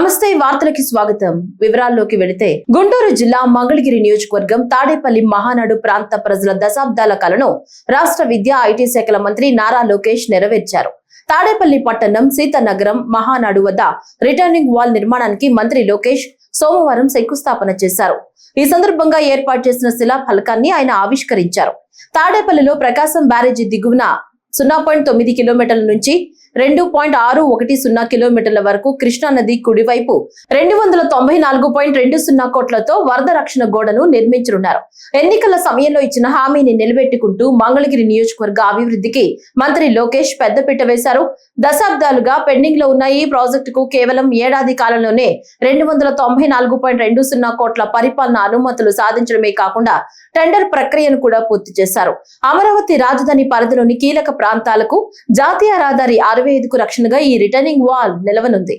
నమస్తే వార్తలకి స్వాగతం. వివరాల్లోకి వెళితే గుంటూరు జిల్లా మంగళగిరి నియోజకవర్గం తాడేపల్లి మహానాడు ప్రాంత ప్రజల దశాబ్దాల కలను రాష్ట్ర విద్యా ఐటీ శాఖల మంత్రి నారా లోకేష్ నెరవేర్చారు. తాడేపల్లి పట్టణం సీతానగరం మహానాడు వద్ద రిటర్నింగ్ వాల్ నిర్మాణానికి మంత్రి లోకేష్ సోమవారం శంకుస్థాపన చేశారు. ఈ సందర్భంగా ఏర్పాటు చేసిన శిలా ఫలకాన్ని ఆయన ఆవిష్కరించారు. తాడేపల్లిలో ప్రకాశం బ్యారేజీ దిగువన 0.9 కిలోమీటర్ల నుంచి 2.610 కిలోమీటర్ల వరకు కృష్ణా నది కుడివైపు 294.20 కోట్లతో వరద రక్షణ గోడను నిర్మించనున్నారు. ఎన్నికల సమయంలో ఇచ్చిన హామీని నిలబెట్టుకుంటూ మంగళగిరి నియోజకవర్గ అభివృద్ధికి మంత్రి లోకేష్ పెద్దపీట వేశారు. దశాబ్దాలుగా పెండింగ్ లో ఉన్న ఈ ప్రాజెక్టుకు కేవలం ఏడాది కాలంలోనే 294.20 కోట్ల పరిపాలన అనుమతులు సాధించడమే కాకుండా టెండర్ ప్రక్రియను కూడా పూర్తి చేశారు. అమరావతి రాజధాని పరిధిలోని కీలక ప్రాంతాలకు జాతీయ రహదారి 65కు రక్షణగా ఈ రిటర్నింగ్ వాల్ నిలవనుంది.